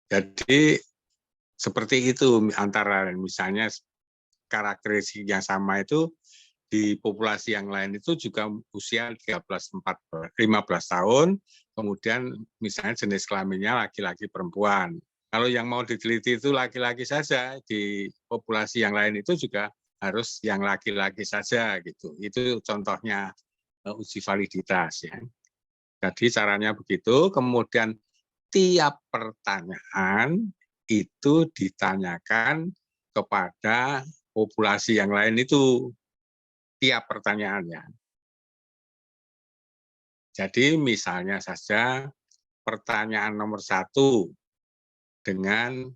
Jadi seperti itu antara misalnya karakteristik yang sama itu di populasi yang lain itu juga usia 15 tahun, kemudian misalnya jenis kelaminnya laki-laki perempuan. Kalau yang mau diteliti itu laki-laki saja, di populasi yang lain itu juga harus yang laki-laki saja gitu. Itu contohnya uji validitas ya. Jadi caranya begitu, kemudian tiap pertanyaan itu ditanyakan kepada populasi yang lain itu, tiap pertanyaannya. Jadi misalnya saja pertanyaan nomor 1 dengan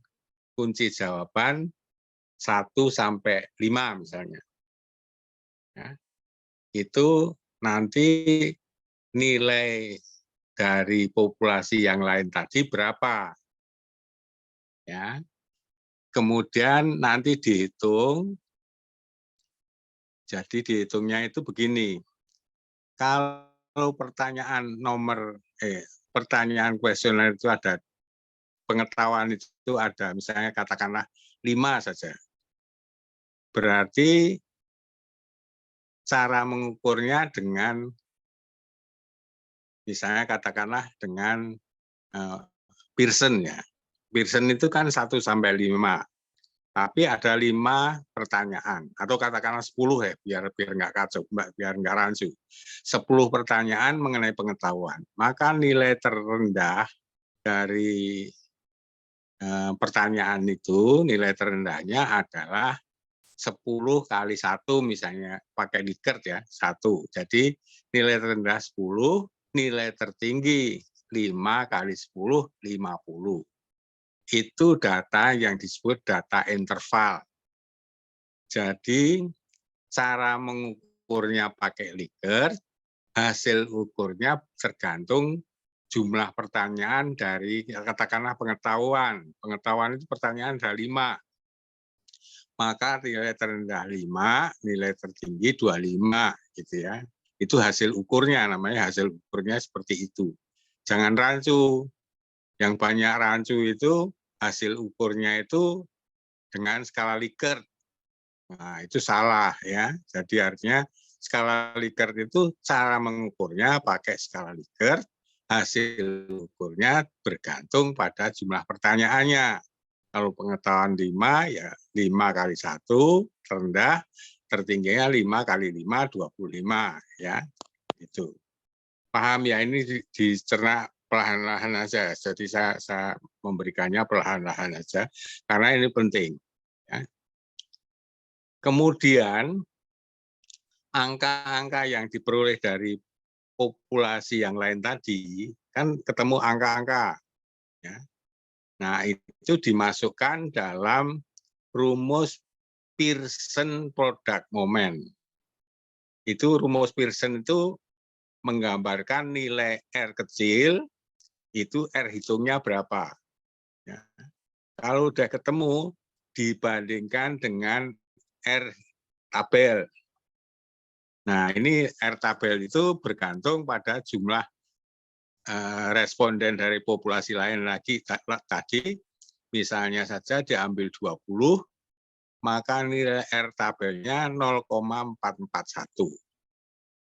kunci jawaban 1 sampai 5 misalnya. Ya, itu nanti nilai dari populasi yang lain tadi berapa. Ya, kemudian nanti dihitung, jadi dihitungnya itu begini, kalau pertanyaan kuesioner itu ada, pengetahuan itu ada, misalnya katakanlah 5 saja, berarti cara mengukurnya dengan, misalnya katakanlah dengan Pearson ya, Pearson itu kan 1 sampai 5. Tapi ada 5 pertanyaan, atau katakanlah 10 ya, biar nggak kacau, biar nggak rancu. 10 pertanyaan mengenai pengetahuan. Maka nilai terendah dari pertanyaan itu, nilai terendahnya adalah 10 kali 1 misalnya, pakai Likert ya, 1. Jadi nilai terendah 10, nilai tertinggi 5 kali 10, 50. Itu data yang disebut data interval. Jadi cara mengukurnya pakai Likert, hasil ukurnya tergantung jumlah pertanyaan dari, katakanlah pengetahuan. Pengetahuan itu pertanyaan ada 5. Maka nilai terendah 5, nilai tertinggi 25 gitu ya. Itu hasil ukurnya, namanya hasil ukurnya seperti itu. Jangan rancu. Yang banyak rancu itu hasil ukurnya itu dengan skala Likert. Nah, itu salah ya. Jadi artinya skala Likert itu cara mengukurnya pakai skala Likert, hasil ukurnya bergantung pada jumlah pertanyaannya. Kalau pengetahuan 5 ya 5 kali 1 rendah, tertingginya 5 kali 5 25 ya. Itu. Paham ya, ini dicerna perlahan-lahan aja. Jadi saya memberikannya perlahan-lahan aja karena ini penting ya. Kemudian angka-angka yang diperoleh dari populasi yang lain tadi kan ketemu angka-angka ya. Nah, itu dimasukkan dalam rumus Pearson product moment. Itu rumus Pearson itu menggambarkan nilai R kecil, itu R hitungnya berapa. Ya. Kalau udah ketemu, dibandingkan dengan R tabel. Nah, ini R tabel itu bergantung pada jumlah responden dari populasi lain lagi tadi. Misalnya saja diambil 20, maka nilai R tabelnya 0,441.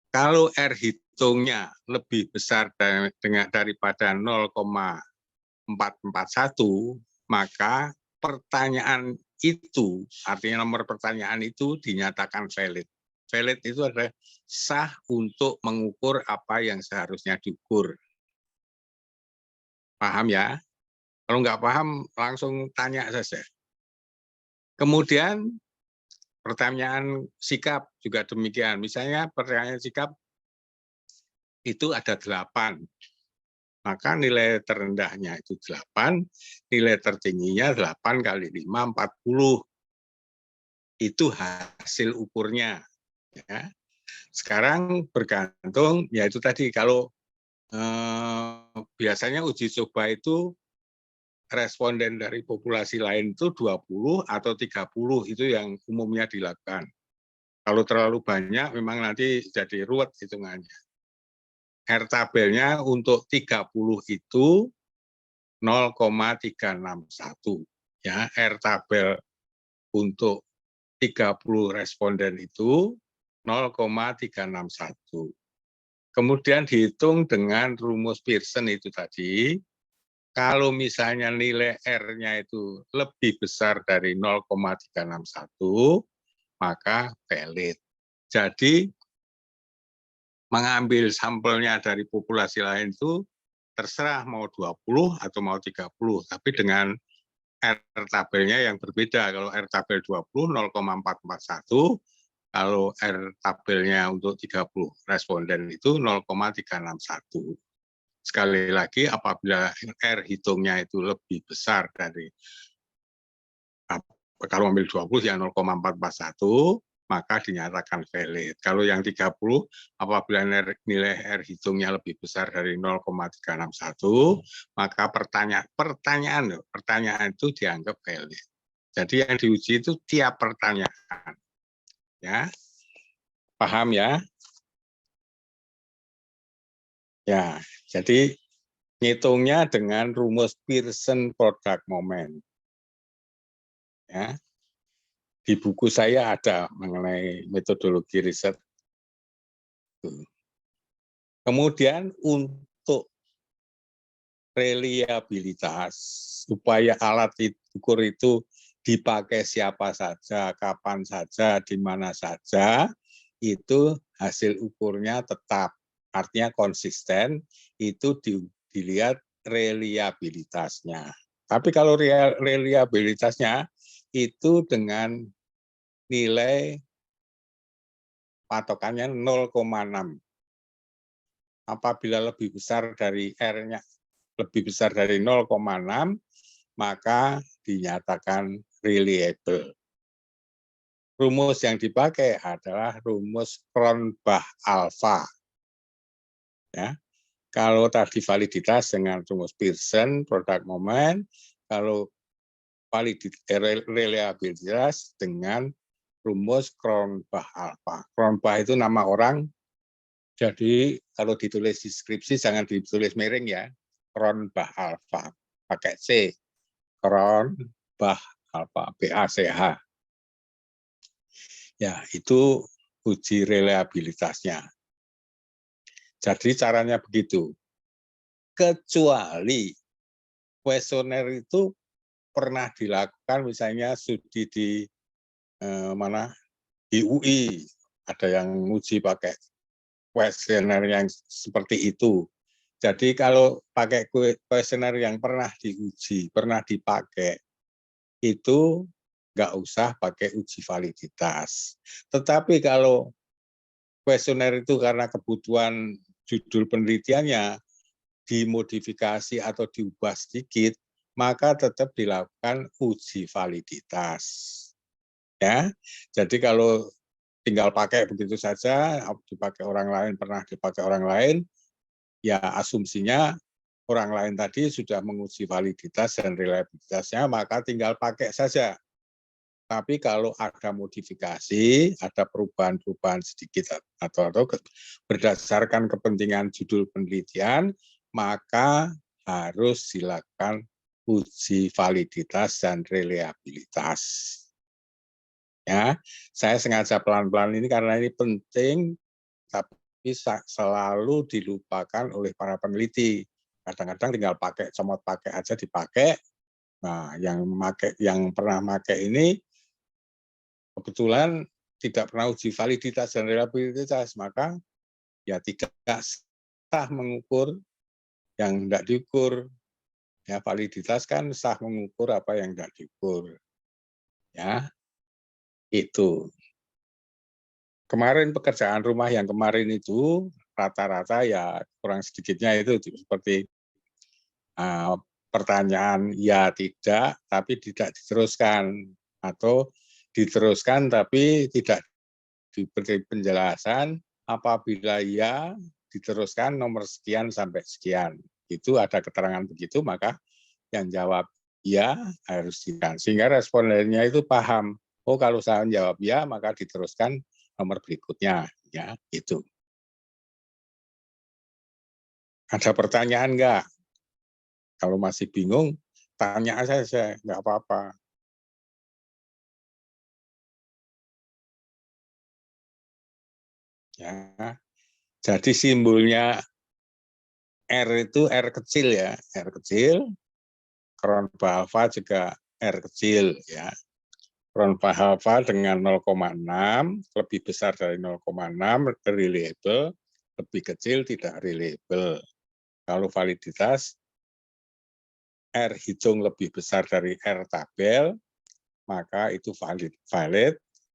Kalau R hitungnya lebih besar daripada 0,441, maka pertanyaan itu, artinya nomor pertanyaan itu dinyatakan valid. Valid itu adalah sah untuk mengukur apa yang seharusnya diukur. Paham ya? Kalau nggak paham, langsung tanya saja. Kemudian pertanyaan sikap juga demikian. Misalnya pertanyaan sikap itu ada 8. Maka nilai terendahnya itu 8, nilai tertingginya 8 kali 5, 40. Itu hasil ukurnya. Ya. Sekarang bergantung, ya itu tadi, kalau biasanya uji coba itu responden dari populasi lain itu 20 atau 30, itu yang umumnya dilakukan. Kalau terlalu banyak memang nanti jadi ruwet hitungannya. R tabelnya untuk 30 itu 0,361. Ya, R tabel untuk 30 responden itu 0,361. Kemudian dihitung dengan rumus Pearson itu tadi, kalau misalnya nilai R-nya itu lebih besar dari 0,361, maka valid. Jadi, mengambil sampelnya dari populasi lain itu terserah mau 20 atau mau 30, tapi dengan R tabelnya yang berbeda. Kalau R tabel 20, 0,441, kalau R tabelnya untuk 30 responden itu 0,361. Sekali lagi, apabila R hitungnya itu lebih besar dari, kalau ambil 20 ya 0,441, maka dinyatakan valid. Kalau yang 30, apabila nilai R hitungnya lebih besar dari 0,361, maka pertanyaan itu dianggap valid. Jadi yang diuji itu tiap pertanyaan. Ya, paham ya? Ya, jadi ngitungnya dengan rumus Pearson product moment. Ya, di buku saya ada mengenai metodologi riset. Kemudian untuk reliabilitas, supaya alat ukur itu dipakai siapa saja, kapan saja, di mana saja, itu hasil ukurnya tetap. Artinya konsisten, itu dilihat reliabilitasnya. Tapi kalau reliabilitasnya itu dengan nilai patokannya 0,6. Apabila lebih besar dari R-nya, lebih besar dari 0,6, maka dinyatakan reliable. Rumus yang dipakai adalah rumus Cronbach alpha. Ya. Kalau tadi validitas dengan rumus Pearson product moment, kalau reliabilitas dengan rumus Cronbach alpha. Cronbach itu nama orang. Jadi kalau ditulis di skripsi jangan ditulis miring ya. Cronbach alpha pakai C. Cronbach alpha, BACH. Ya, itu uji reliabilitasnya. Jadi caranya begitu. Kecuali kuesioner itu pernah dilakukan misalnya studi di di UI, ada yang uji pakai kuesioner yang seperti itu. Jadi kalau pakai kuesioner yang pernah diuji, pernah dipakai, itu nggak usah pakai uji validitas. Tetapi kalau kuesioner itu karena kebutuhan judul penelitiannya dimodifikasi atau diubah sedikit, maka tetap dilakukan uji validitas. Ya, jadi kalau tinggal pakai begitu saja, dipakai orang lain, pernah dipakai orang lain, ya asumsinya orang lain tadi sudah menguji validitas dan reliabilitasnya, maka tinggal pakai saja. Tapi kalau ada modifikasi, ada perubahan-perubahan sedikit atau berdasarkan kepentingan judul penelitian, maka harus dilakukan uji validitas dan reliabilitas. Ya, saya sengaja pelan-pelan ini karena ini penting, tapi selalu dilupakan oleh para peneliti. Kadang-kadang tinggal pakai, comot pakai aja dipakai. Nah, yang pernah pakai ini kebetulan tidak pernah uji validitas dan reliabilitas, maka ya tidak sah mengukur yang tidak diukur. Ya, validitas kan sah mengukur apa yang tidak diukur. Ya, itu. Kemarin pekerjaan rumah yang kemarin itu rata-rata ya kurang sedikitnya itu seperti pertanyaan ya tidak, tapi tidak diteruskan, atau diteruskan tapi tidak diberi penjelasan. Apabila ya diteruskan nomor sekian sampai sekian, itu ada keterangan begitu, maka yang jawab ya harus diteruskan. Sehingga respondennya itu paham, oh kalau saya jawab ya maka diteruskan nomor berikutnya, ya itu. Ada pertanyaan enggak? Kalau masih bingung, tanya saja, nggak apa-apa. Ya, jadi simbolnya R itu R kecil ya, R kecil. Kron alfa juga R kecil ya. Kron alfa dengan 0,6 lebih besar dari 0,6 reliable, lebih kecil tidak reliable. Kalau validitas R hitung lebih besar dari R tabel, maka itu valid.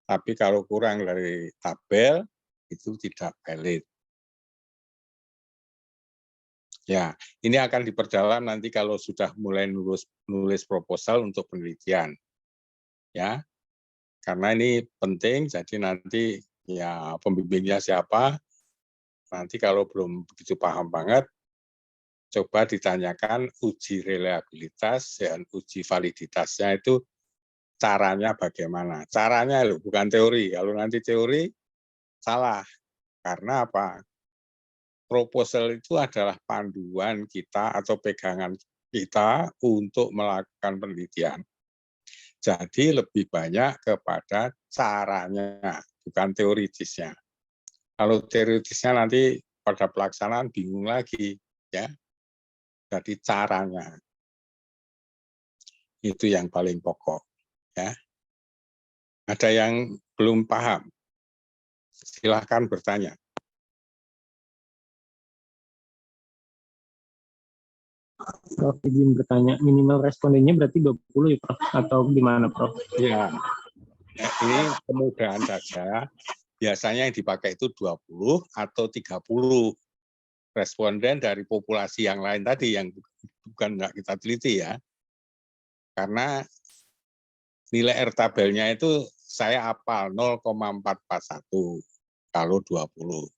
Tapi kalau kurang dari tabel, itu tidak valid. Ya, ini akan diperdalam nanti kalau sudah mulai nulis proposal untuk penelitian. Ya, karena ini penting, jadi nanti ya pembimbingnya siapa, nanti kalau belum begitu paham banget, coba ditanyakan uji reliabilitas dan uji validitasnya itu caranya bagaimana. Caranya loh, bukan teori. Kalau nanti teori, salah. Karena apa? Proposal itu adalah panduan kita atau pegangan kita untuk melakukan penelitian. Jadi lebih banyak kepada caranya, bukan teoritisnya. Kalau teoritisnya nanti pada pelaksanaan bingung lagi, ya. Jadi caranya itu yang paling pokok, ya. Ada yang belum paham? Silahkan bertanya. Prof, izin bertanya, minimal respondennya berarti 20 ya, Prof? Atau gimana, Prof? Ya, ini kemudahan saja. Biasanya yang dipakai itu 20 atau 30 responden dari populasi yang lain tadi, yang bukan nggak kita teliti ya. Karena nilai R tabelnya itu saya hafal 0,441 kalau 20.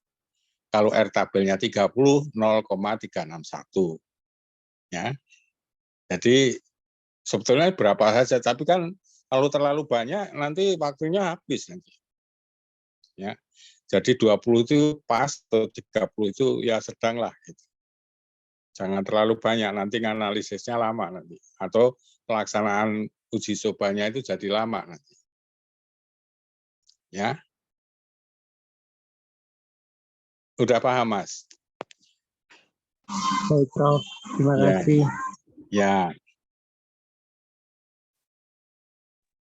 Kalau R tabelnya 30, 0,361. Ya. Jadi sebetulnya berapa saja, tapi kan kalau terlalu banyak nanti waktunya habis nanti. Ya. Jadi 20 itu pas, atau 30 itu ya sedang lah. Gitu. Jangan terlalu banyak, nanti analisisnya lama nanti. Atau pelaksanaan uji cobanya itu jadi lama nanti. Ya. Udah paham, Mas? Baik, Prof. Terima kasih. Ya.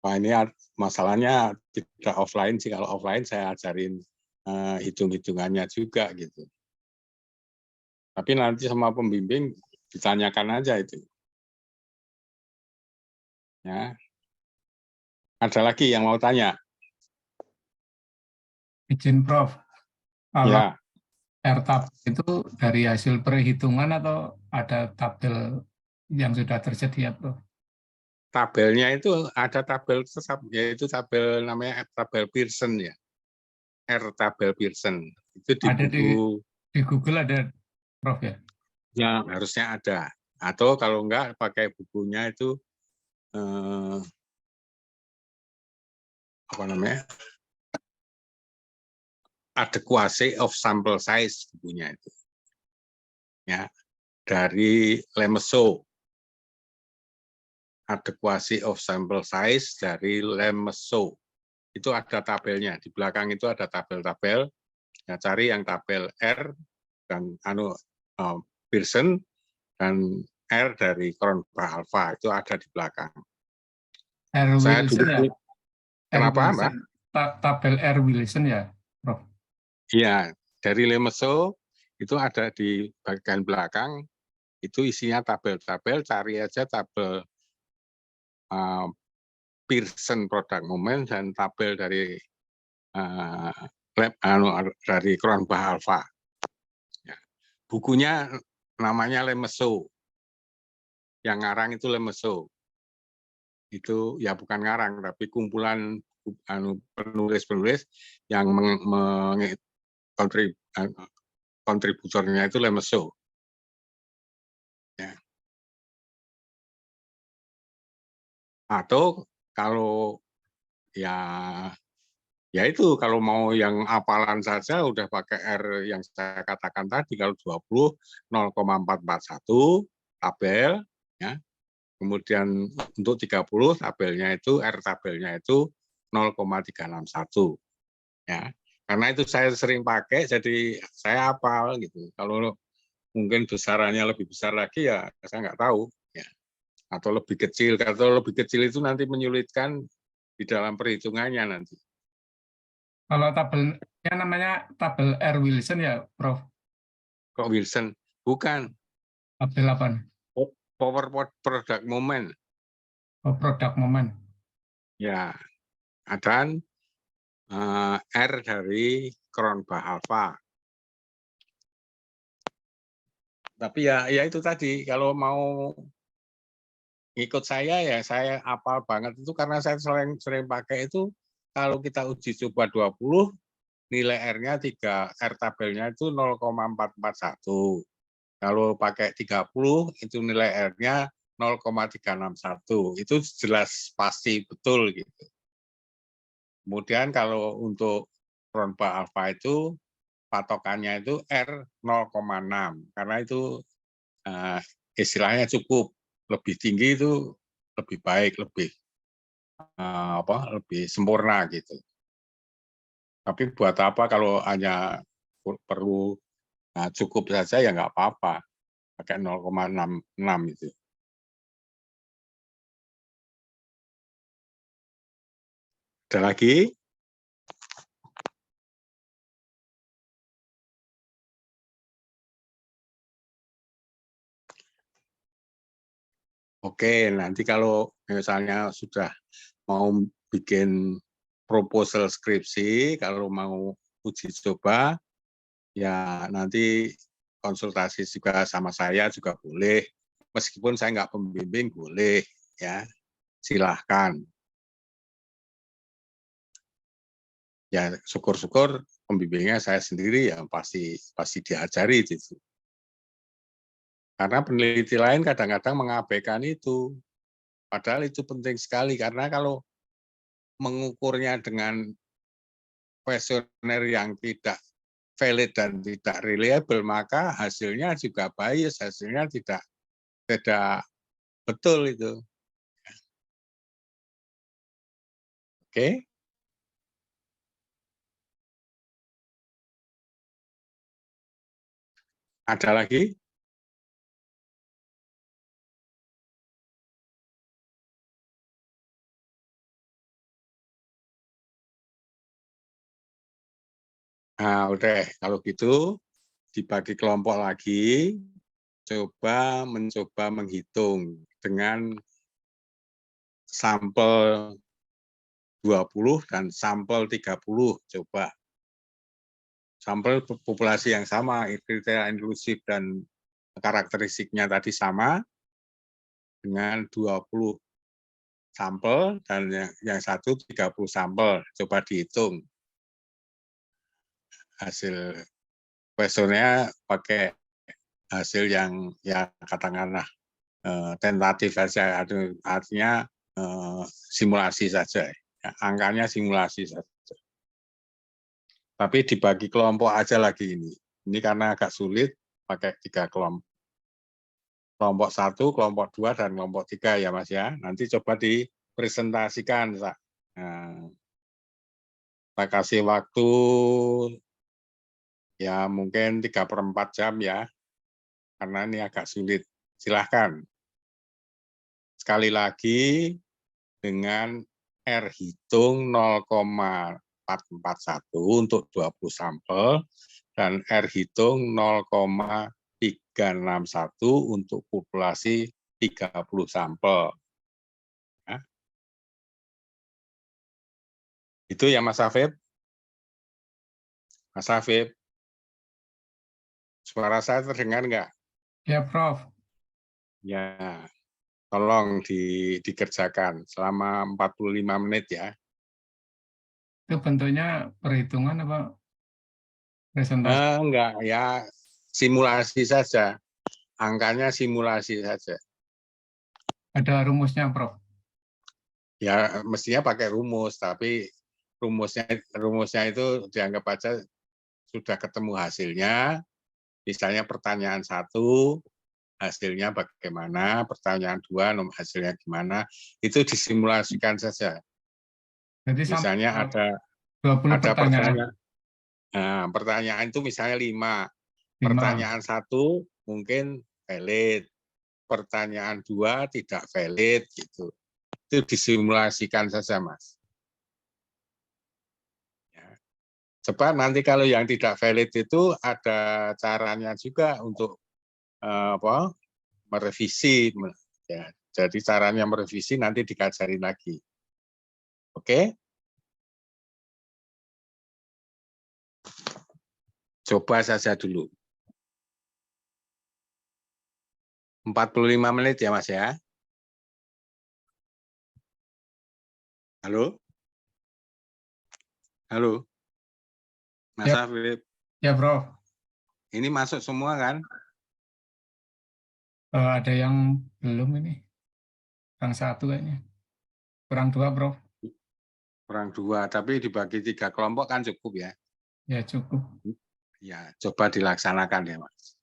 Wah, ini masalahnya tidak offline sih. Kalau offline saya ajarin hitung-hitungannya juga gitu. Tapi nanti sama pembimbing ditanyakan aja itu. Ya. Ada lagi yang mau tanya? Izin Prof, kalau Ya. R-tabel itu dari hasil perhitungan atau ada tabel yang sudah tersedia, Prof? Tabelnya itu ada tabel tetap, yaitu tabel namanya tabel Pearson ya. R tabel Pearson. Itu di Ada buku. Di Google ada, Prof ya? Ya, harusnya ada. Atau kalau enggak pakai bukunya itu apa namanya? Adequacy of sample size bukunya itu. Ya, dari Lemeso. Adequacy of sample size dari Lemeso. Itu ada tabelnya. Di belakang itu ada tabel-tabel. Ya, cari yang tabel R dan Pearson dan R dari Cronbach Alpha itu ada di belakang. R. Saya Wilson ya? Kenapa, Mbak? Tabel R. Wilson ya, Prof? Iya, dari Lemeso itu ada di bagian belakang, itu isinya tabel-tabel, cari aja tabel Pearson Product Moment dan tabel dari dari Cronbach Alpha. Ya. Bukunya namanya Lemeso. Yang ngarang itu Lemeso. Itu ya bukan ngarang, tapi kumpulan penulis-penulis yang kontributornya itu Lemeso. Ya. Atau kalau ya itu kalau mau yang hafalan saja udah pakai R yang saya katakan tadi, kalau 20 0,441 tabel, ya. Kemudian untuk 30 tabelnya itu R tabelnya itu 0,361 ya. Karena itu saya sering pakai jadi saya hafal gitu. Kalau mungkin besarannya lebih besar lagi ya saya nggak tahu ya. Atau lebih kecil, kalau lebih kecil itu nanti menyulitkan di dalam perhitungannya nanti. Kalau tabelnya namanya tabel R Wilson ya, Prof. Kok Wilson? Bukan. Tabel apa? Power product moment. Oh, produk moment. Ya, dan R dari Cronbach alpha. Tapi ya itu tadi, kalau mau ngikut saya ya saya hafal banget itu karena saya sering pakai itu kalau kita uji coba 20 nilai R-nya 3, R tabelnya itu 0,441. Kalau pakai 30 itu nilai R-nya 0,361. Itu jelas pasti betul gitu. Kemudian kalau untuk Cronbach alpha itu patokannya itu R 0,6 karena itu istilahnya cukup, lebih tinggi itu lebih baik, lebih lebih sempurna gitu. Tapi buat apa kalau hanya perlu cukup saja ya nggak apa-apa pakai 0,66 itu. Ada lagi? Oke, nanti kalau misalnya sudah mau bikin proposal skripsi, kalau mau uji coba, ya nanti konsultasi juga sama saya juga boleh. Meskipun saya nggak pembimbing, boleh. Ya, silahkan. Ya, syukur-syukur pembimbingnya saya sendiri ya pasti diajari itu. Karena peneliti lain kadang-kadang mengabaikan itu. Padahal itu penting sekali karena kalau mengukurnya dengan kuesioner yang tidak valid dan tidak reliable, maka hasilnya juga bias, hasilnya tidak betul itu. Oke. Ada lagi? Nah, udah kalau gitu dibagi kelompok lagi, mencoba menghitung dengan sampel 20 dan sampel 30. Coba sampel populasi yang sama, kriteria inklusif dan karakteristiknya tadi sama dengan 20 sampel dan yang satu 30 sampel. Coba dihitung hasil kuesionernya pakai hasil yang ya katakanlah tentatif saja, artinya simulasi saja, ya, angkanya simulasi saja. Tapi dibagi kelompok aja lagi ini. Ini karena agak sulit pakai 3 kelompok. Kelompok 1, kelompok 2, dan kelompok 3 ya Mas ya. Nanti coba dipresentasikan. Nah, kita kasih waktu ya mungkin 3/4 jam ya. Karena ini agak sulit. Silahkan. Sekali lagi dengan R hitung 0,441 untuk 20 sampel dan R hitung 0,361 untuk populasi 30 sampel. Ya. Itu ya Mas Afif. Mas Afif, suara saya terdengar nggak? Ya, Prof. Ya, tolong dikerjakan selama 45 menit ya. Itu bentuknya perhitungan apa presentasi? Enggak, ya simulasi saja. Angkanya simulasi saja. Ada rumusnya, Prof. Ya mestinya pakai rumus, tapi rumusnya itu dianggap aja sudah ketemu hasilnya. Misalnya pertanyaan 1, hasilnya bagaimana, pertanyaan 2 hasilnya gimana, itu disimulasikan saja. Jadi Misalnya sampai ada 20 pertanyaan. pertanyaan, nah, pertanyaan itu misalnya 5. 5. Pertanyaan 1 mungkin valid, pertanyaan 2 tidak valid gitu. Itu disimulasikan saja, Mas. Ya. Sebab nanti kalau yang tidak valid itu ada caranya juga untuk merevisi. Ya. Jadi caranya merevisi nanti dikajarin lagi. Oke? Coba saja dulu. 45 menit ya, Mas ya. Halo? Halo? Mas Ya, Afif, ya Prof. ini masuk semua kan? Ada yang belum ini. Kurang 1 kayaknya. Kurang 2, Prof. Kurang 2, tapi dibagi 3 kelompok kan cukup ya. Ya cukup. Ya, coba dilaksanakan ya, Mas.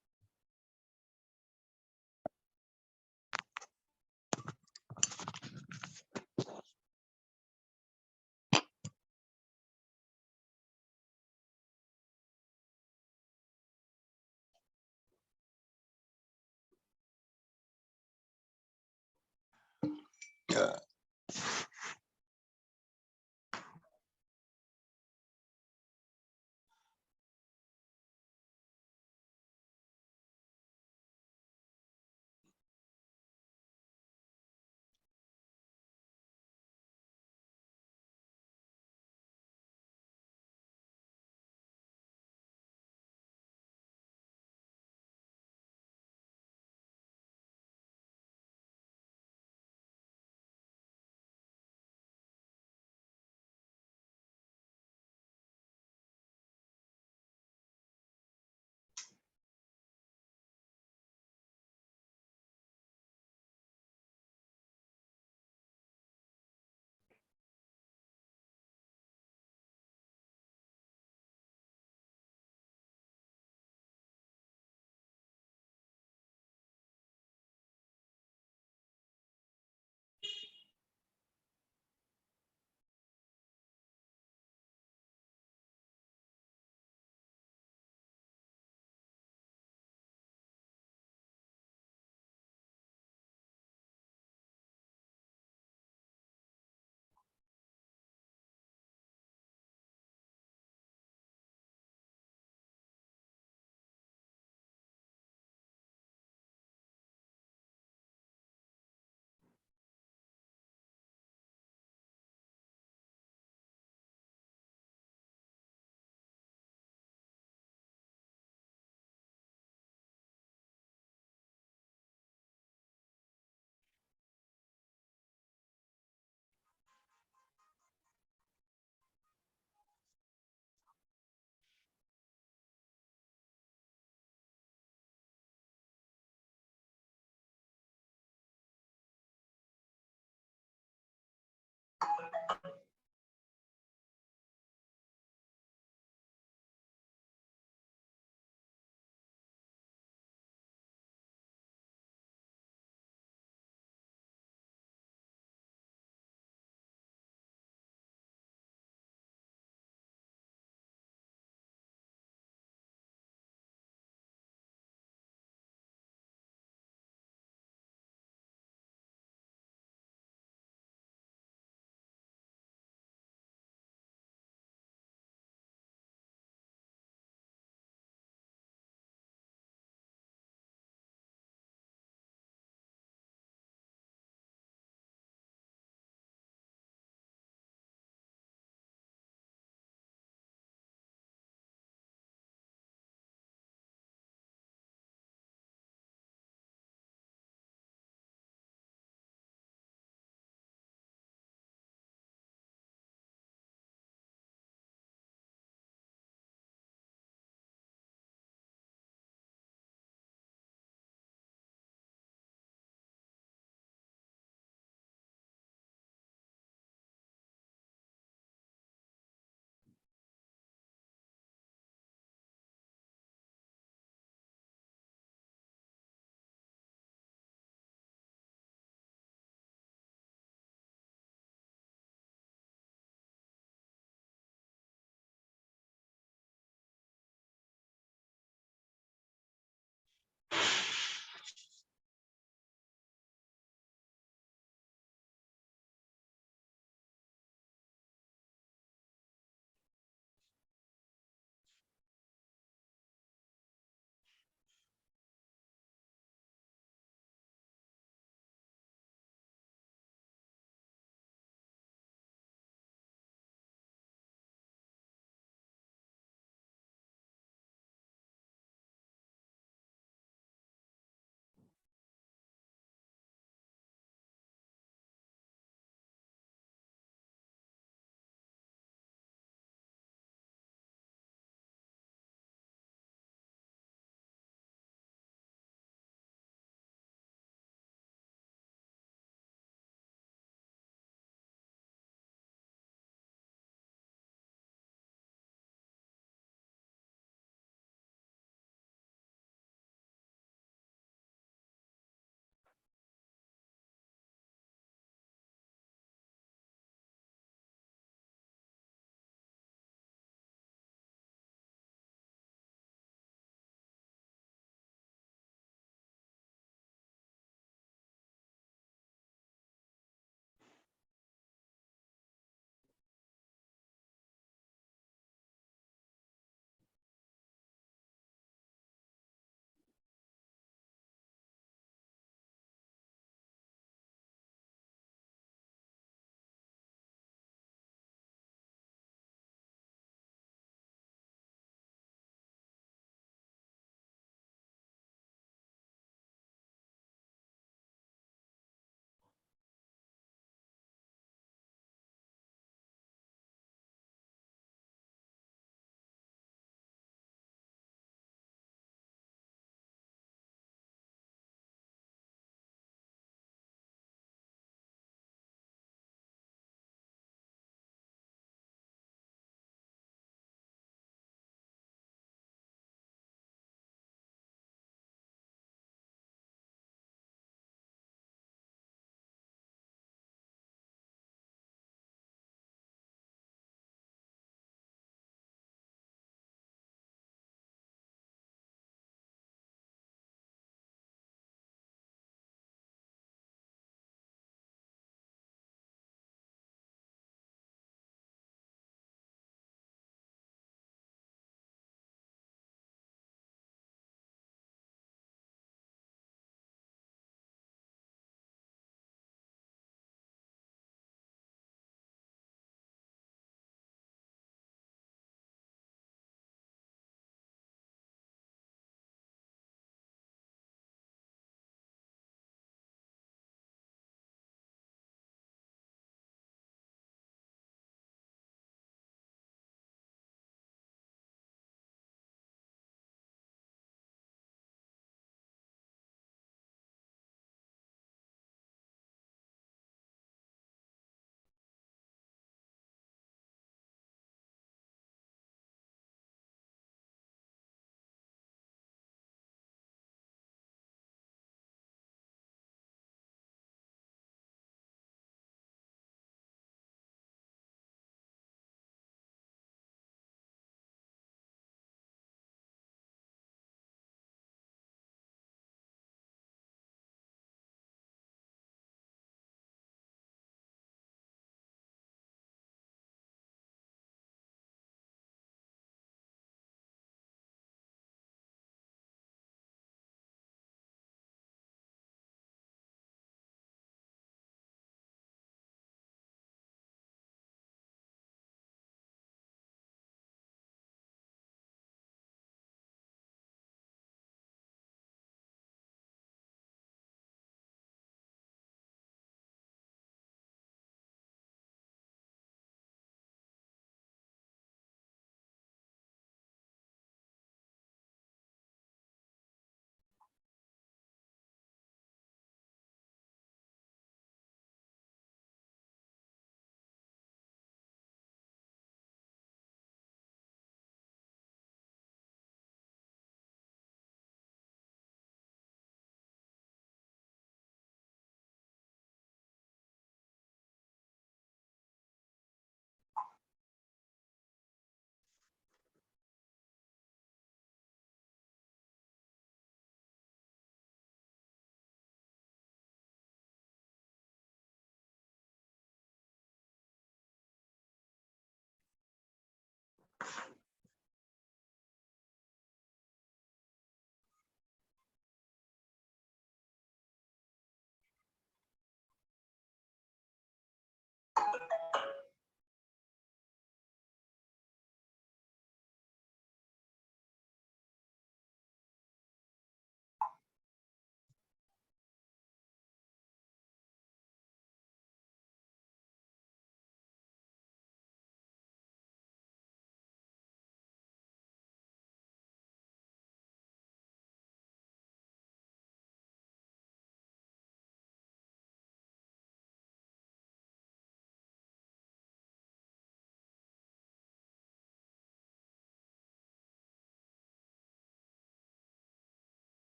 Ya.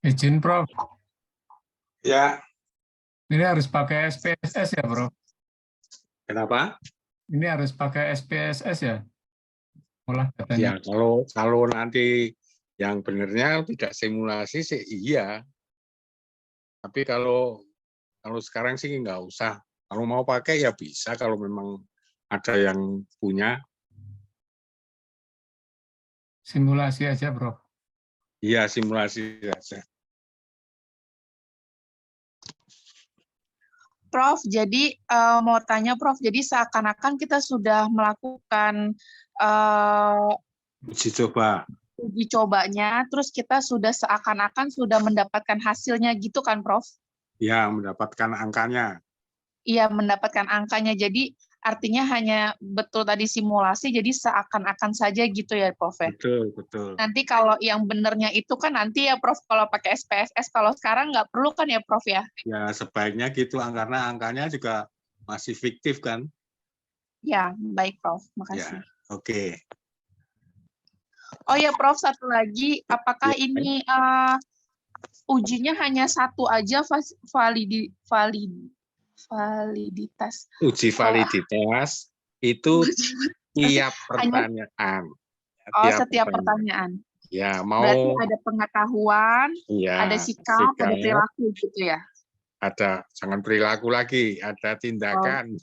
Izin, Prof. Ya, Ini harus pakai SPSS ya, Prof? kenapa? Ini harus pakai SPSS ya? Olah Ya, datanya. kalau nanti yang benernya tidak simulasi sih iya. Tapi kalau sekarang sih nggak usah. Kalau mau pakai ya bisa kalau memang ada yang punya. Simulasi aja, Prof. Iya, simulasi saja. Prof, jadi mau tanya Prof, jadi seakan-akan kita sudah melakukan Uji coba. uji cobanya, terus kita sudah seakan-akan sudah mendapatkan hasilnya gitu kan Prof? Ya, mendapatkan angkanya. Iya, mendapatkan angkanya. Jadi artinya hanya betul tadi simulasi, jadi seakan-akan saja gitu ya Prof ya? Betul, betul. Nanti kalau yang benernya itu kan nanti ya Prof, kalau pakai SPSS, kalau sekarang nggak perlu kan ya Prof ya? Ya, sebaiknya gitu karena angkanya juga masih fiktif kan. Ya, baik Prof, Ya, makasih. oke. Oh ya Prof, satu lagi, apakah Ya. ini ujinya hanya satu aja validitas? Uji validitas itu tiap Hanya pertanyaan. Tiap setiap pertanyaan. pertanyaan. Ya, Berarti mau ada pengetahuan, ada ya sikap, ada sikap, perilaku gitu ya. ada jangan perilaku lagi, ada Oh, tindakan.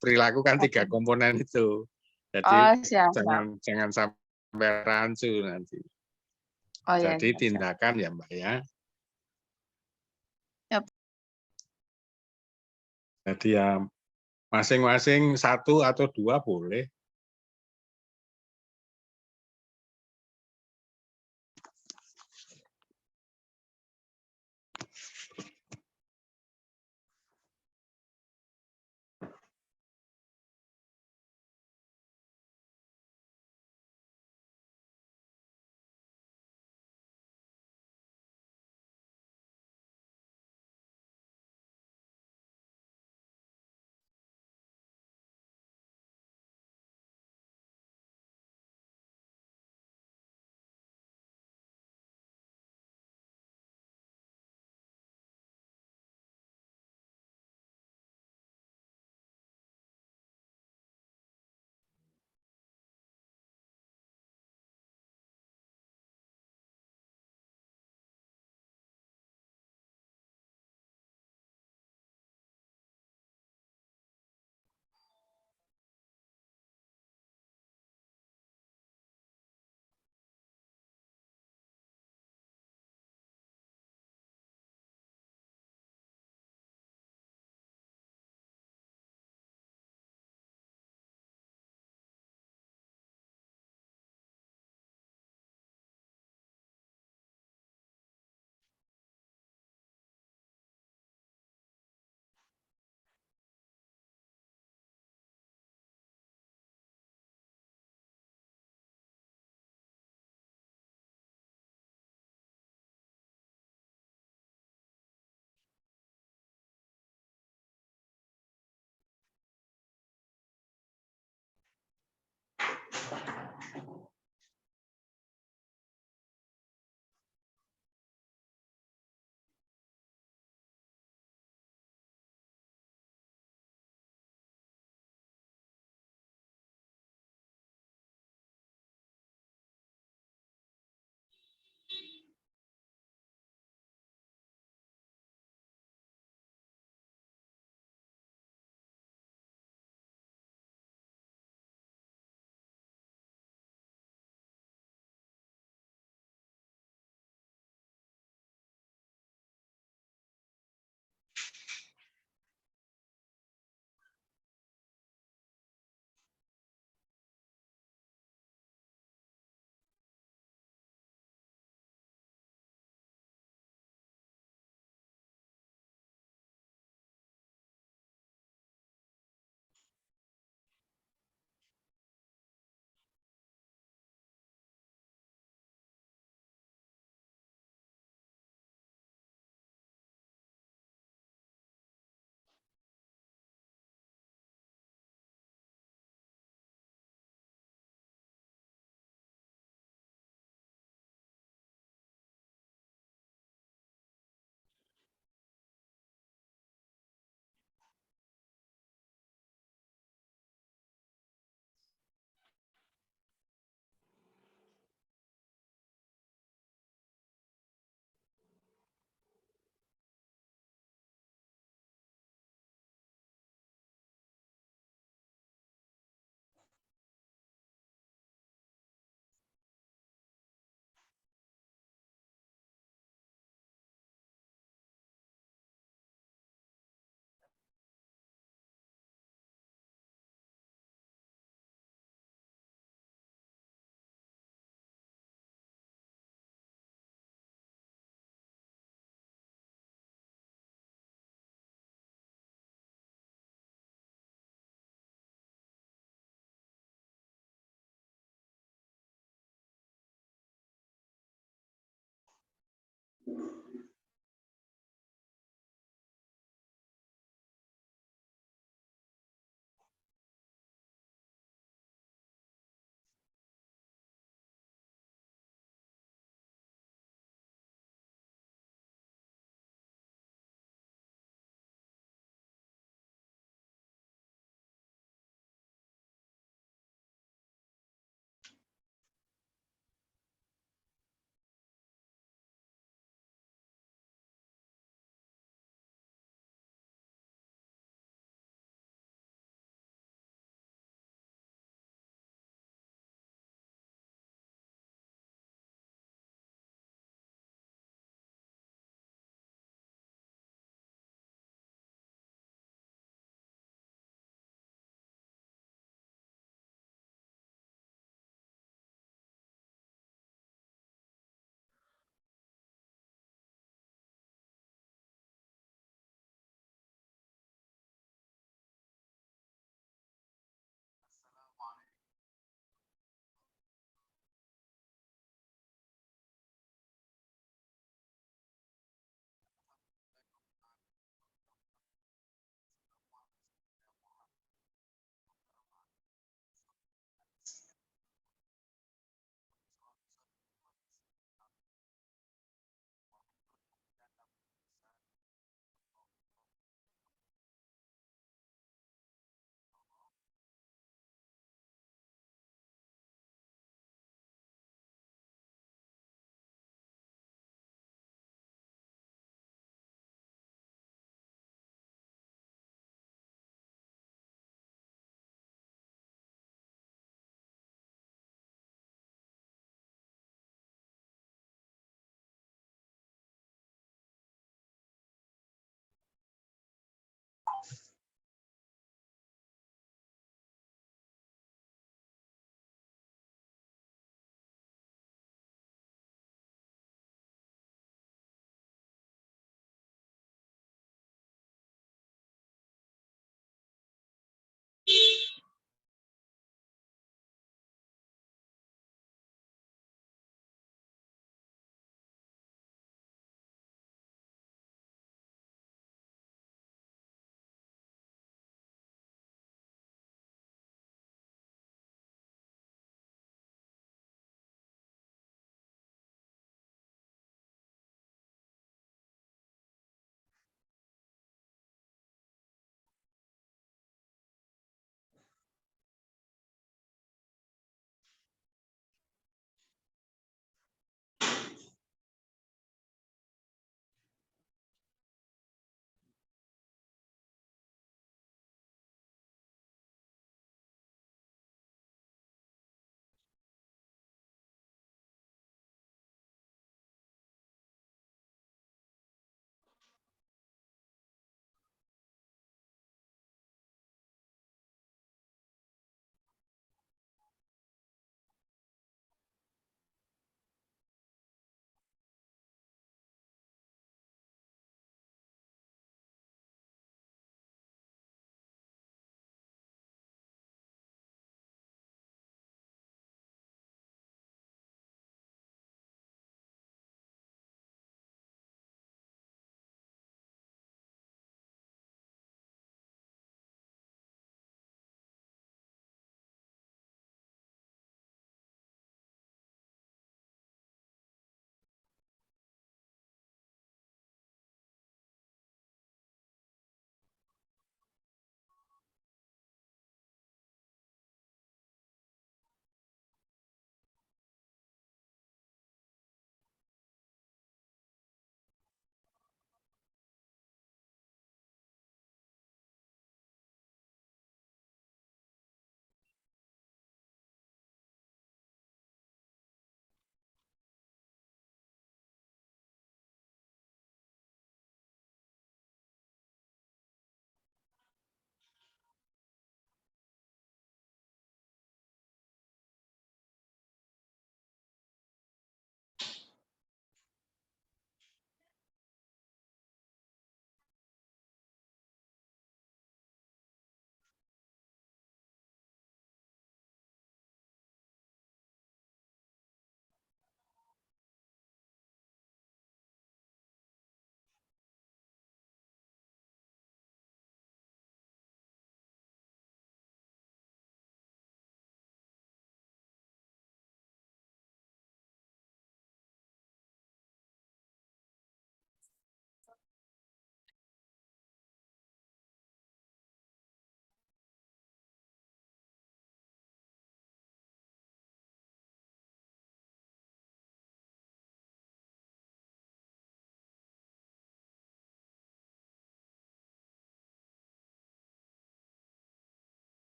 Perilaku kan 3 oke. komponen itu. Jadi Oh, siap, siap. jangan sampai rancu nanti. Oh ya, Jadi siap, siap. tindakan ya, Mbak ya. Yap. Jadi ya masing-masing 1 atau 2 boleh.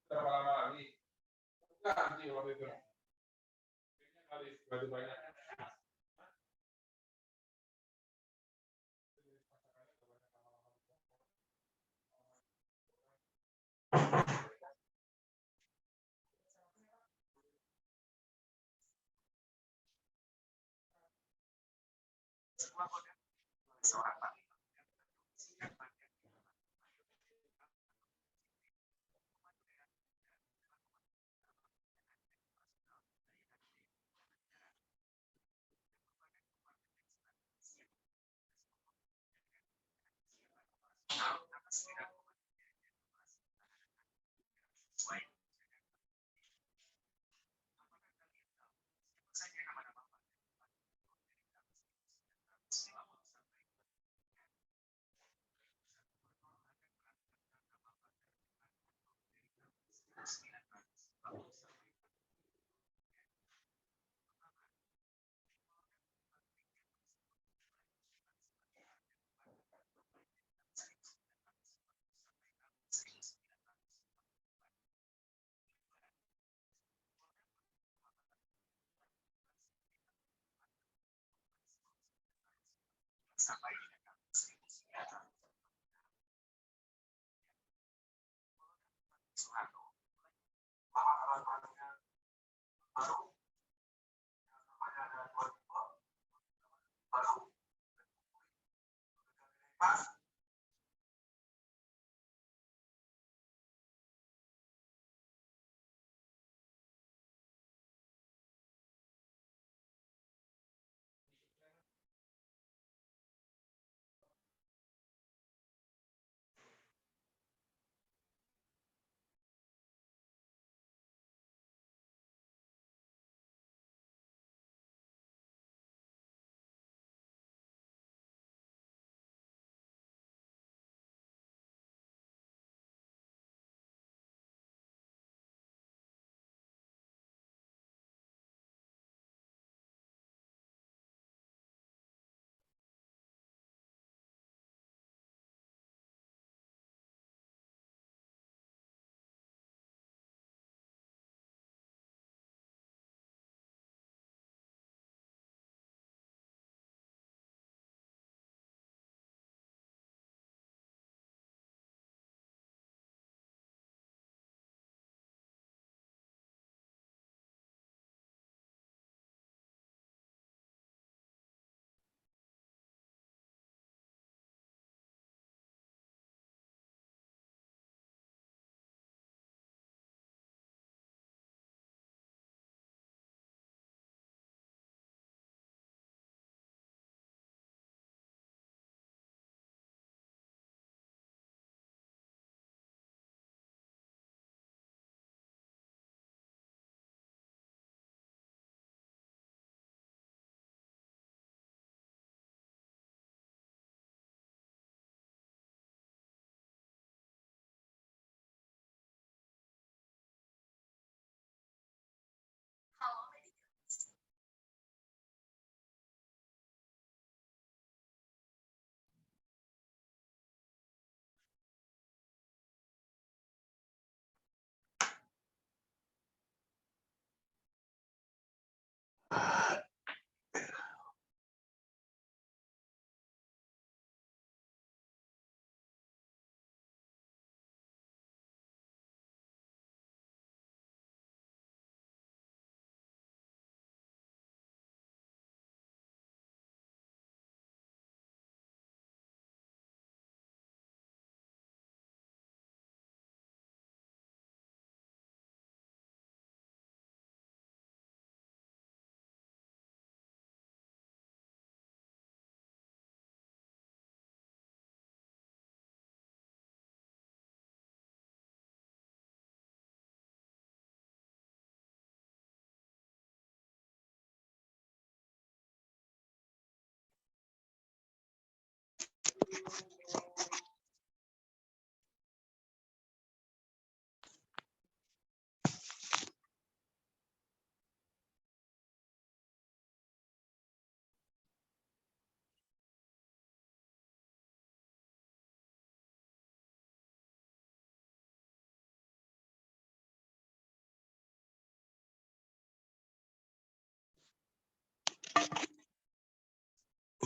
Berapa lama lagi? Nanti waktu itu. Kali banyak.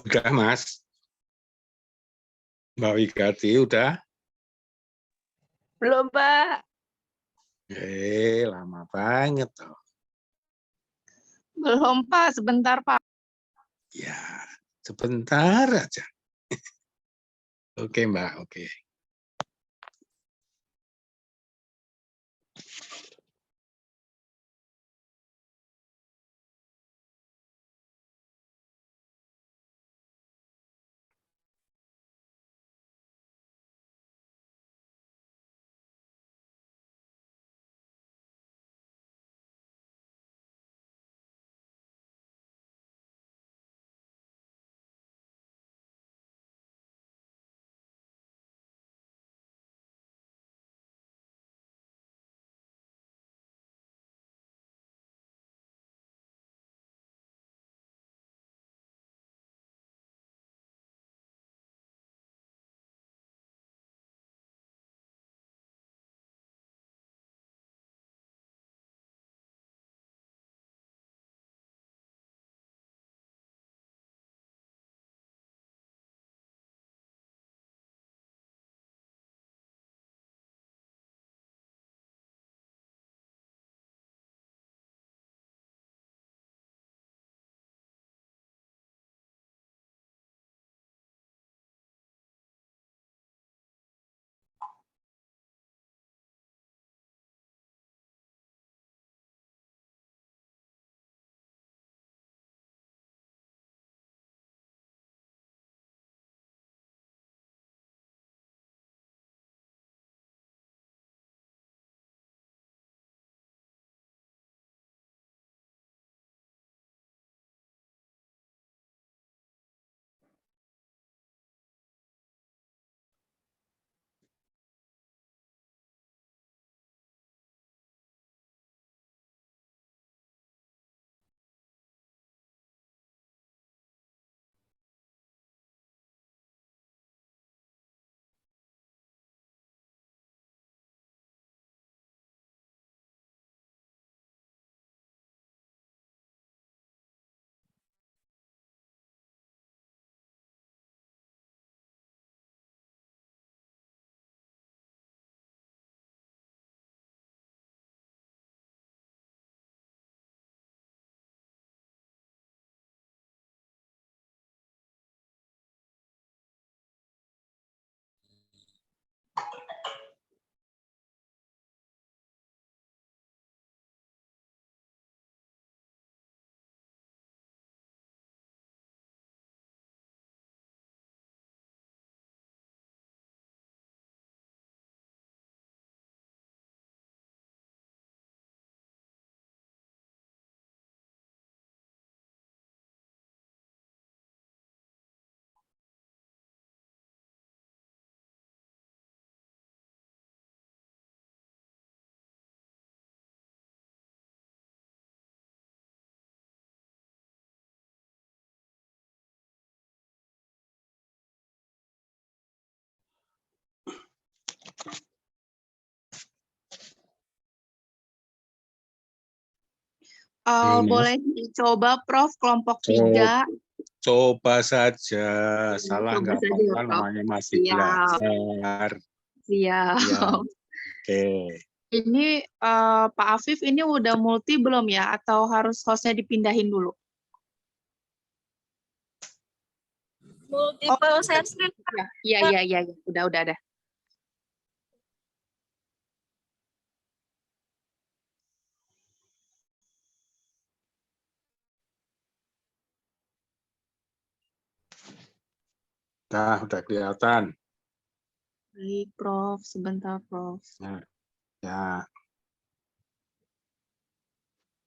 Udah, Mas. Mbak Wigati, udah? Belum, Pak. Lama banget toh. Belum, Pak. Sebentar, Pak. Ya, sebentar aja. Oke, Mbak. Oke. Boleh dicoba, Prof, kelompok Coba, 3. coba saja, salah Coba nggak saja ya, apa-apa, Prof. namanya masih Siap, belajar. siap. Ya, oke. Ini Pak Afif ini udah multi belum ya? Atau harus hostnya dipindahin dulu? Multiple share screen. Iya. Udah ada. Nah, udah kelihatan. Baik, Prof. Sebentar, Prof. Ya,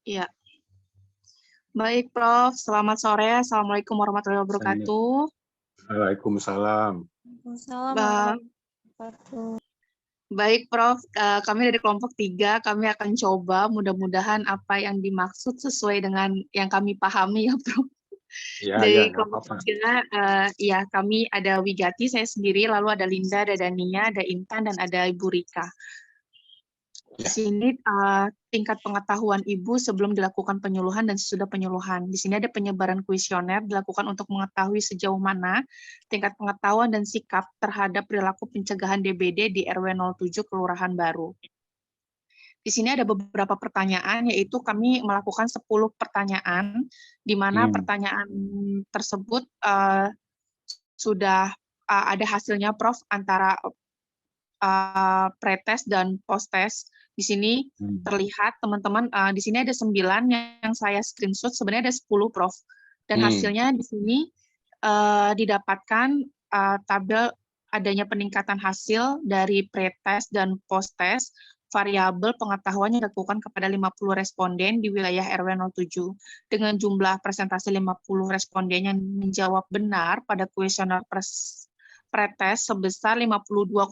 Iya. Baik, Prof. Selamat sore. Assalamualaikum warahmatullahi wabarakatuh. Waalaikumsalam. Baik, Prof. Kami dari kelompok 3, kami akan coba mudah-mudahan apa yang dimaksud sesuai dengan yang kami pahami ya, Prof. Ya, Dari nggak kelompok apa-apa. 3, ya kami ada Wigati, saya sendiri, lalu ada Linda, ada Dania, ada Intan, dan ada Ibu Rika. Di Ya. sini tingkat pengetahuan Ibu sebelum dilakukan penyuluhan dan sesudah penyuluhan. Di sini ada penyebaran kuesioner dilakukan untuk mengetahui sejauh mana tingkat pengetahuan dan sikap terhadap perilaku pencegahan DBD di RW 07 Kelurahan Baru. Di sini ada beberapa pertanyaan, yaitu kami melakukan 10 pertanyaan, di mana pertanyaan tersebut sudah ada hasilnya, Prof, antara pretest dan posttest. Di sini terlihat teman-teman, di sini ada 9 yang saya screenshot, sebenarnya ada 10, Prof. Dan hasilnya di sini didapatkan tabel adanya peningkatan hasil dari pretest dan posttest. Variabel pengetahuannya dilakukan kepada 50 responden di wilayah RW 07. Dengan jumlah presentasi 50 responden yang menjawab benar pada kuesioner pretest sebesar 52,2%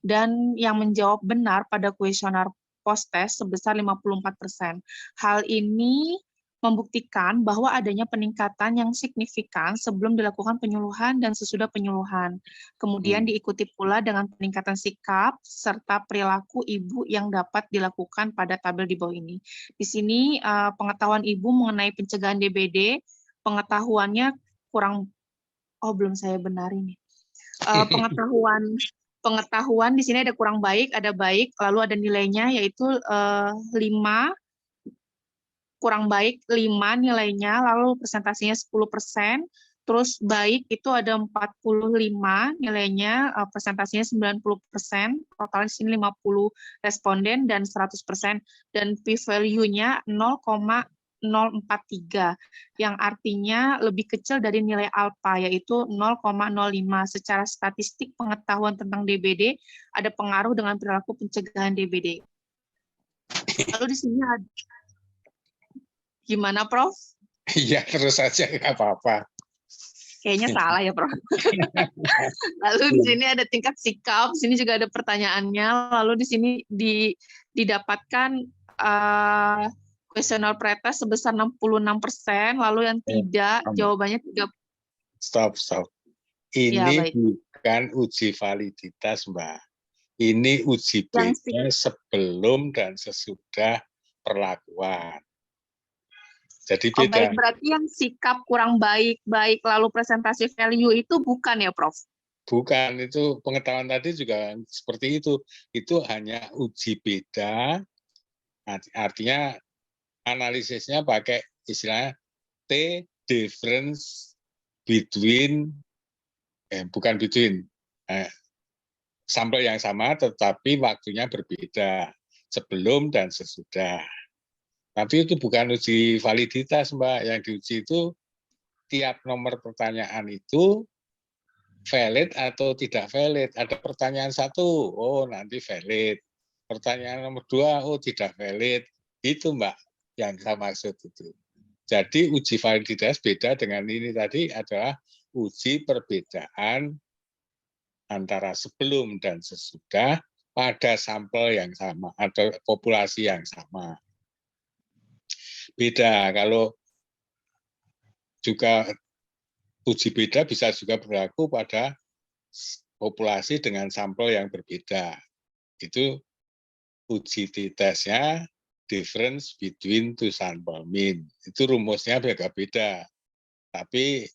dan yang menjawab benar pada kuesioner posttest sebesar 54%. Hal ini membuktikan bahwa adanya peningkatan yang signifikan sebelum dilakukan penyuluhan dan sesudah penyuluhan. Kemudian diikuti pula dengan peningkatan sikap serta perilaku Ibu yang dapat dilakukan pada tabel di bawah ini. Di sini pengetahuan Ibu mengenai pencegahan DBD, pengetahuannya kurang, belum saya benarin nih. Pengetahuan di sini ada kurang baik, ada baik, lalu ada nilainya yaitu 5, kurang baik 5 nilainya, lalu presentasinya 10%, terus baik itu ada 45 nilainya, presentasinya 90%, totalnya di sini 50 responden dan 100%, dan p-value-nya 0,043, yang artinya lebih kecil dari nilai alpha, yaitu 0,05. Secara statistik pengetahuan tentang DBD ada pengaruh dengan perilaku pencegahan DBD. Lalu di sini ada, gimana, Prof? Iya, terus saja, nggak apa-apa. Kayaknya salah ya, Prof. Lalu di sini ada tingkat sikap, di sini juga ada pertanyaannya, lalu di sini didapatkan kuesioner pretest sebesar 66%, lalu yang tidak, jawabannya 3. Stop. Ini bukan uji validitas, Mbak. Ini uji beda sebelum dan sesudah perlakuan. Jadi beda. Baik, berarti yang sikap kurang baik, lalu presentasi value itu bukan ya, Prof? Bukan, itu pengetahuan tadi juga seperti itu. Itu hanya uji beda, artinya analisisnya pakai istilahnya T difference between, bukan between, sampel yang sama tetapi waktunya berbeda, sebelum dan sesudah. Tapi itu bukan uji validitas, Mbak. Yang diuji itu tiap nomor pertanyaan itu valid atau tidak valid. Ada pertanyaan 1, oh nanti valid. Pertanyaan nomor 2, oh tidak valid. Itu, Mbak, yang saya maksud itu. Jadi uji validitas beda dengan ini tadi adalah uji perbedaan antara sebelum dan sesudah pada sampel yang sama atau populasi yang sama. Beda, kalau juga uji beda bisa juga berlaku pada populasi dengan sampel yang berbeda. Itu uji t-testnya difference between two sample mean. Itu rumusnya beda-beda. Tapi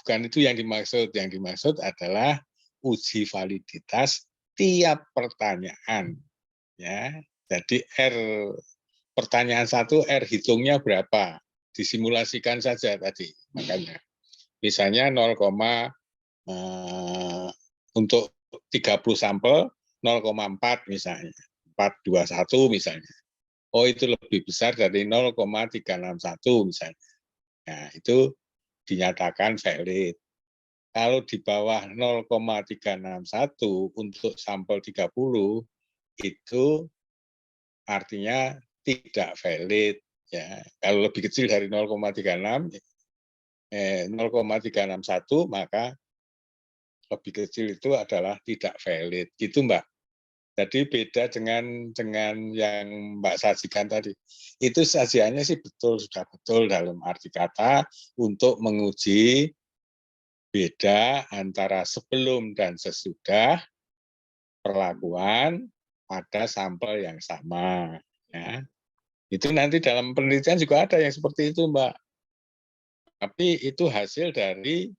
bukan itu yang dimaksud. Yang dimaksud adalah uji validitas tiap pertanyaan. Ya, jadi pertanyaan 1 R hitungnya berapa? Disimulasikan saja tadi. Makanya misalnya untuk 30 sampel 0,4 misalnya. 421 misalnya. Oh, itu lebih besar dari 0,361 misalnya. Nah, itu dinyatakan valid. Kalau di bawah 0,361 untuk sampel 30, itu artinya tidak valid. Ya, kalau lebih kecil dari 0,361, maka lebih kecil itu adalah tidak valid. Gitu, Mbak. Jadi beda dengan yang Mbak sajikan tadi. Itu sajiannya sih sudah betul dalam arti kata untuk menguji beda antara sebelum dan sesudah perlakuan pada sampel yang sama. Ya. Itu nanti dalam penelitian juga ada yang seperti itu, Mbak. Tapi itu hasil dari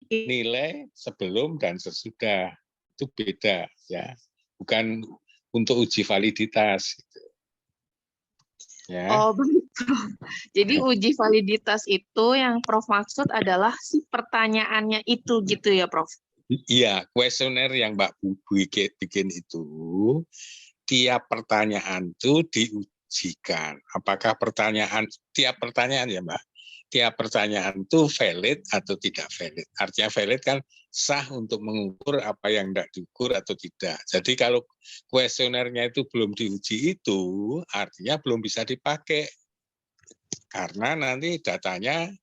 nilai sebelum dan sesudah. Itu beda, ya. Bukan untuk uji validitas. Ya. Oh, baik, Prof. Jadi uji validitas itu yang Prof maksud adalah si pertanyaannya itu gitu ya, Prof? Iya, kuesioner yang Mbak bikin itu, tiap pertanyaan itu diujikan. Apakah tiap pertanyaan ya Mbak, tiap pertanyaan itu valid atau tidak valid. Artinya valid kan sah untuk mengukur apa yang tidak diukur atau tidak. Jadi kalau kuesionernya itu belum diuji itu, artinya belum bisa dipakai. Karena nanti datanya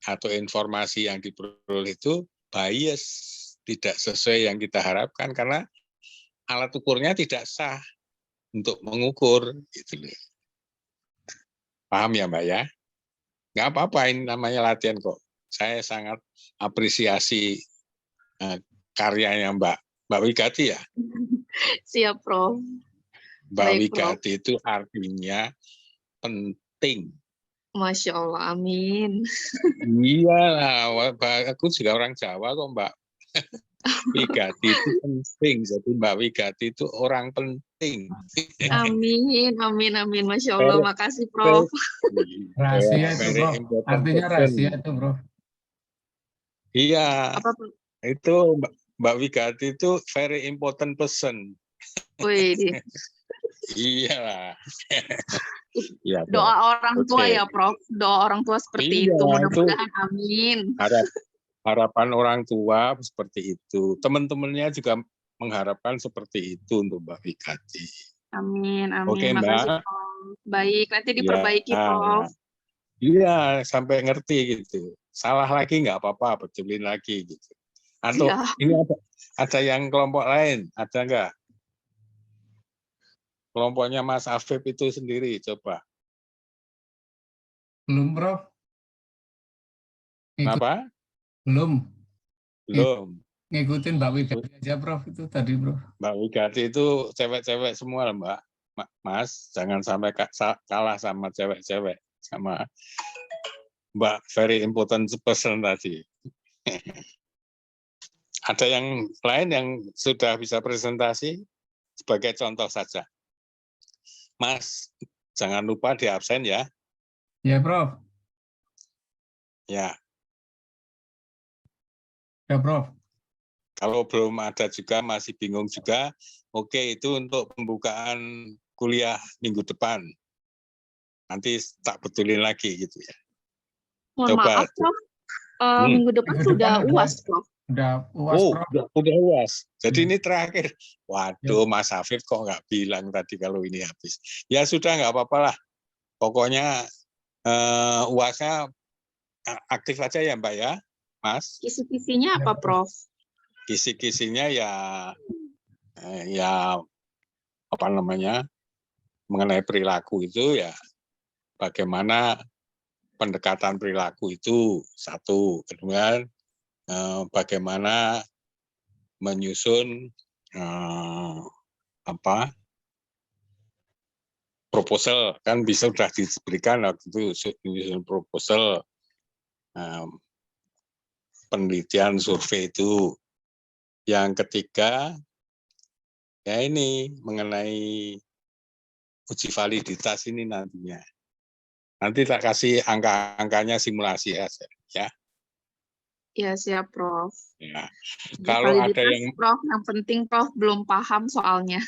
atau informasi yang diperoleh itu bias, tidak sesuai yang kita harapkan karena alat ukurnya tidak sah untuk mengukur. Gitu. Paham ya Mbak ya? Nggak apa-apa, ini namanya latihan kok. Saya sangat apresiasi karyanya Mbak Wigati ya. Siap, Prof. Mbak Baik, Wigati itu artinya penting. Masya Allah, amin. Iyalah, aku juga orang Jawa kok Mbak. Wigati itu penting, jadi Mbak Wigati itu orang penting. Amin, amin, amin. Masya Allah, makasih, Prof. Rahasia itu, Prof. Artinya rahasia itu, Prof. Iya, Apa, Prof? itu Mbak Wigati itu very important person. Wih, Iyalah. Ya, doa orang tua oke. ya, Prof. Doa orang tua seperti Iya, itu. Mudah-mudahan amin. Harapan orang tua seperti itu. Teman-temannya juga mengharapkan seperti itu untuk Mbak Wigati. Amin, amin. Oke, Makasih, Mbak. Prof. Baik, nanti Ya, diperbaiki, Prof. iya, sampai ngerti gitu. Salah lagi nggak apa-apa, betulin lagi gitu. Atau Ya. ini ada yang kelompok lain, ada nggak? Kelompoknya Mas Afif itu sendiri, coba. Belum, Prof. Kenapa? Belum. Belum. Ngikutin Mbak Wigati aja, Prof. Itu tadi, Prof. Mbak Wigati itu cewek-cewek semua, Mbak. Mas, jangan sampai kalah sama cewek-cewek. Sama Mbak very important person tadi. Ada yang lain yang sudah bisa presentasi? Sebagai contoh saja. Mas, jangan lupa di absen ya. Ya, Prof. Ya. Ya, Prof. Kalau belum ada juga, masih bingung juga, oke, itu untuk pembukaan kuliah minggu depan. Nanti tak betulin lagi gitu ya. Mohon Coba. maaf, Prof. Minggu depan sudah UAS, Prof. Udah UAS, Prof. Udah UAS. Jadi ini terakhir. Waduh, Mas Afif kok nggak bilang tadi kalau ini habis. Ya sudah, nggak apa-apa lah. Pokoknya UAS-nya aktif aja ya Mbak ya, Mas. Kisi-kisinya apa, Prof? Kisi-kisinya ya apa namanya, mengenai perilaku itu ya bagaimana pendekatan perilaku itu satu. Kedua, bagaimana menyusun proposal kan bisa sudah diberikan waktu itu submission proposal, penelitian survei itu. Yang ketiga ya ini mengenai uji validitas ini nantinya. Nanti tak kasih angka-angkanya simulasi ya. Ya, siap, Prof. Ya. Di Kalau ada validitas, yang Prof, yang penting Prof belum paham soalnya.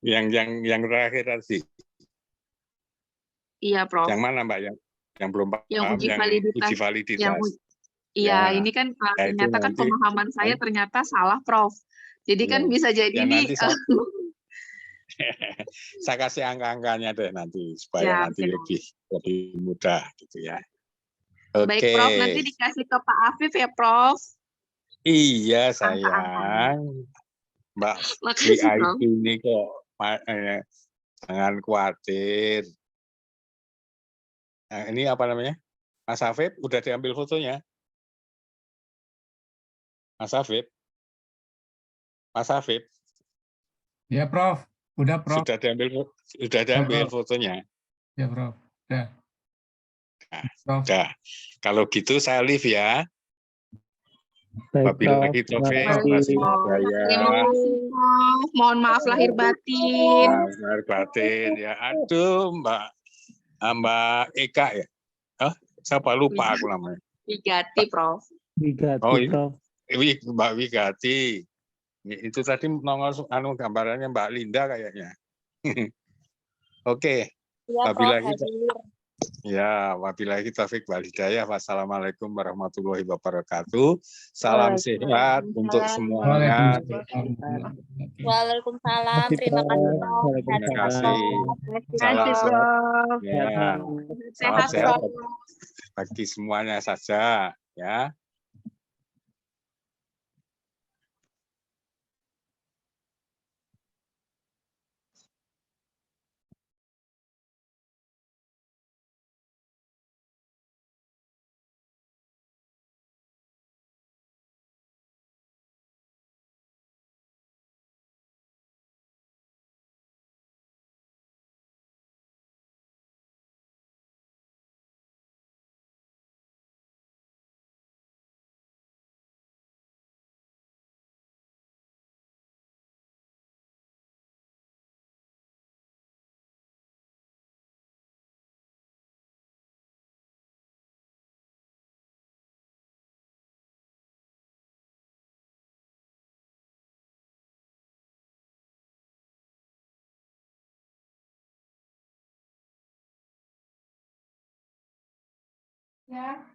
yang terakhir tadi, Iya, Prof. yang mana Mbak yang belum Yang paham, uji yang validitas. uji validitas. Iya, Ya, ini kan ya itu ternyata kan nanti pemahaman saya ternyata salah, Prof. Jadi kan ya, bisa jadi ya nih. nanti saya kasih angka-angkanya deh nanti supaya Siap, nanti siap. lebih mudah gitu ya. Baik, Oke. Prof. Nanti dikasih ke Pak Afif ya, Prof. Iya Angka-angkanya. sayang, Mbak Makasih, VIP Prof. ini kok jangan khawatir. Nah, ini apa namanya? Mas Afif, udah diambil fotonya? Mas Afif? Mas Afif? Ya, Prof. Udah, Prof. Sudah diambil fotonya? Ya, Prof. Udah. Nah, Prof. udah. Kalau gitu saya live ya. Baik, Wabillahi Prof. Terima taufiq, Baik, kasih. hidayah. Terima kasih, Prof. Mohon maaf lahir batin. Benar batin ya. Aduh, Mbak Eka ya. Oh, siapa lupa aku namanya. Digati, Prof. Digati, Oh, ini Prof. Mbak Wigati. Itu tadi nongol gambarannya Mbak Linda kayaknya. Oke. Iya, Prof. Wabillahi Hadir. ya, wabillahi taufiq wal hidayah. Wassalamualaikum warahmatullahi wabarakatuh. Salam sehat untuk semuanya. Waalaikumsalam. Waalaikumsalam. Terima kasih, Prof. Terima Sehat-sehat, kasih. Prof. Terima kasih, Salam Prof. ya. Salam Sehat, sehat Prof. bagi semuanya saja ya. Ya.